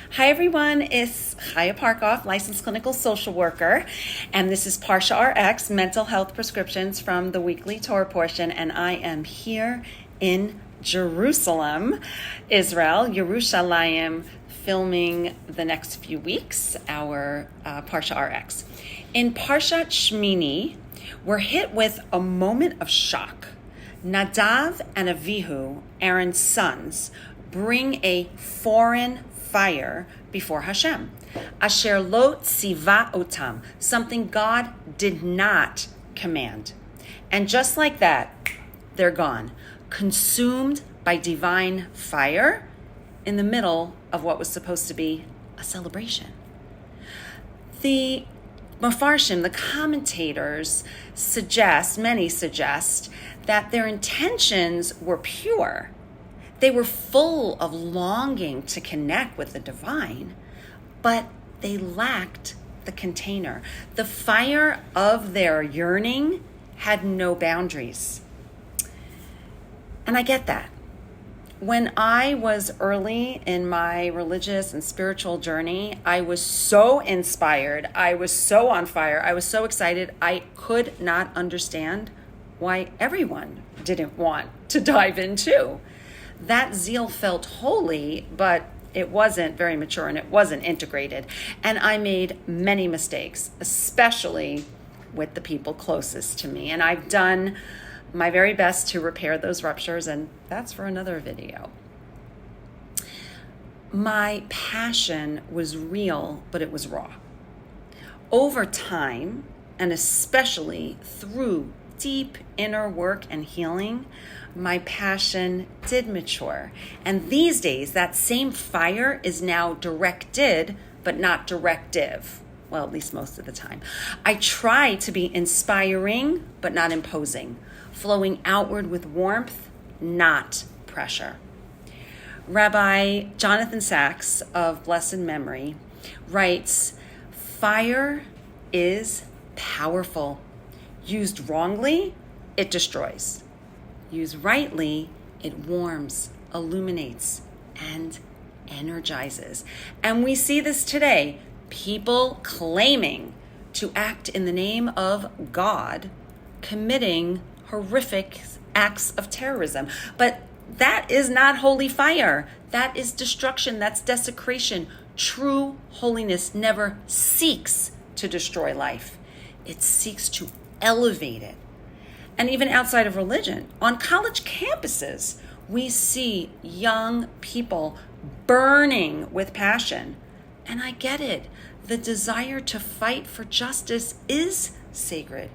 Hi everyone, it's Chaya Parkoff, licensed clinical social worker, and this is ParshaRx, mental health prescriptions from the weekly Torah portion, and I am here in Jerusalem, Israel, Yerushalayim, filming the next few weeks, our ParshaRx. In Parshat Shemini, we're hit with a moment of shock. Nadav and Avihu, Aaron's sons, bring a foreign fire before Hashem. Asher lo tziva otam, something God did not command. And just like that, they're gone, consumed by divine fire in the middle of what was supposed to be a celebration. The Mefarshim, the commentators, many suggest that their intentions were pure. They were full of longing to connect with the divine, but they lacked the container. The fire of their yearning had no boundaries. And I get that. When I was early in my religious and spiritual journey, I was so inspired. I was so on fire. I was so excited. I could not understand why everyone didn't want to dive in too. That zeal felt holy, but it wasn't very mature and it wasn't integrated. And I made many mistakes, especially with the people closest to me. And I've done my very best to repair those ruptures, and that's for another video. My passion was real, but it was raw. Over time, and especially through deep inner work and healing, my passion did mature. And these days, that same fire is now directed, but not directive. Well, at least most of the time. I try to be inspiring, but not imposing. Flowing outward with warmth, not pressure. Rabbi Jonathan Sachs of blessed memory writes, "Fire is powerful. Used wrongly, it destroys. Used rightly, it warms, illuminates, and energizes." And we see this today. People claiming to act in the name of God, committing horrific acts of terrorism. But that is not holy fire. That is destruction. That's desecration. True holiness never seeks to destroy life. It seeks to elevate it. And even outside of religion, on college campuses, we see young people burning with passion. And I get it. The desire to fight for justice is sacred.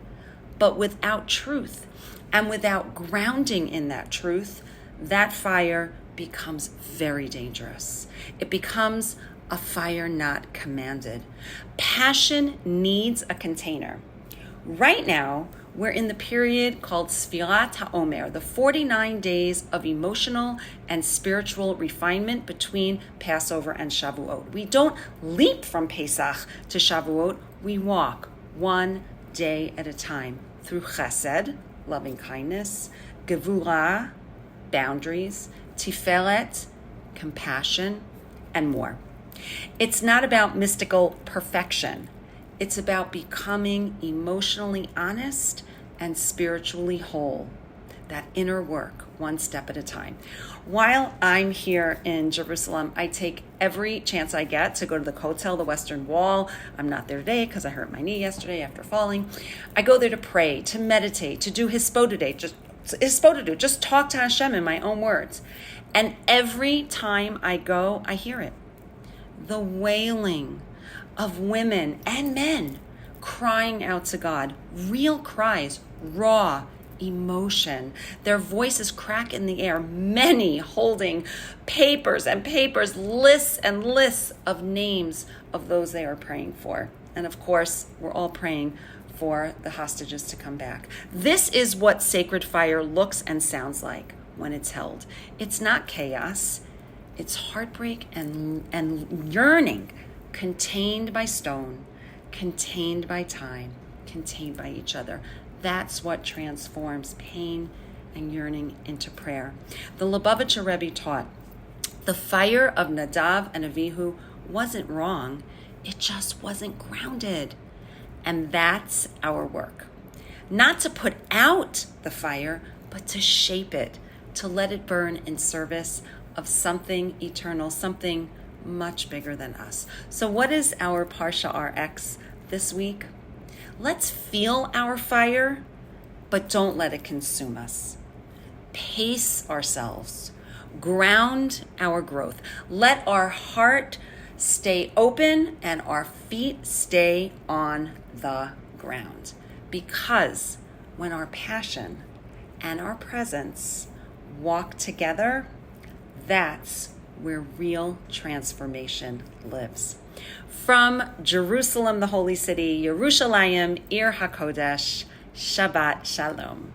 But without truth and without grounding in that truth, that fire becomes very dangerous. It becomes a fire not commanded. Passion needs a container. Right now, we're in the period called Sfirat HaOmer, the 49 days of emotional and spiritual refinement between Passover and Shavuot. We don't leap from Pesach to Shavuot. We walk one day at a time through Chesed, loving kindness, Gevurah, boundaries, Tiferet, compassion, and more. It's not about mystical perfection. It's about becoming emotionally honest and spiritually whole. That inner work, one step at a time. While I'm here in Jerusalem, I take every chance I get to go to the Kotel, the Western Wall. I'm not there today because I hurt my knee yesterday after falling. I go there to pray, to meditate, to do Hispodudet, just talk to Hashem in my own words. And every time I go, I hear it. The wailing of women and men crying out to God, real cries, raw emotion. Their voices crack in the air, many holding papers and papers, lists and lists of names of those they are praying for. And of course, we're all praying for the hostages to come back. This is what sacred fire looks and sounds like when it's held. It's not chaos. It's heartbreak and yearning, contained by stone, contained by time, contained by each other. That's what transforms pain and yearning into prayer. The Lubavitcher Rebbe taught, the fire of Nadav and Avihu wasn't wrong. It just wasn't grounded. And that's our work. Not to put out the fire, but to shape it, to let it burn in service of something eternal, something much bigger than us. So what is our ParshaRx this week? Let's feel our fire, but don't let it consume us. Pace ourselves. Ground our growth. Let our heart stay open and our feet stay on the ground. Because when our passion and our presence walk together, that's where real transformation lives. From Jerusalem, the holy city, Yerushalayim, Ir HaKodesh, Shabbat Shalom.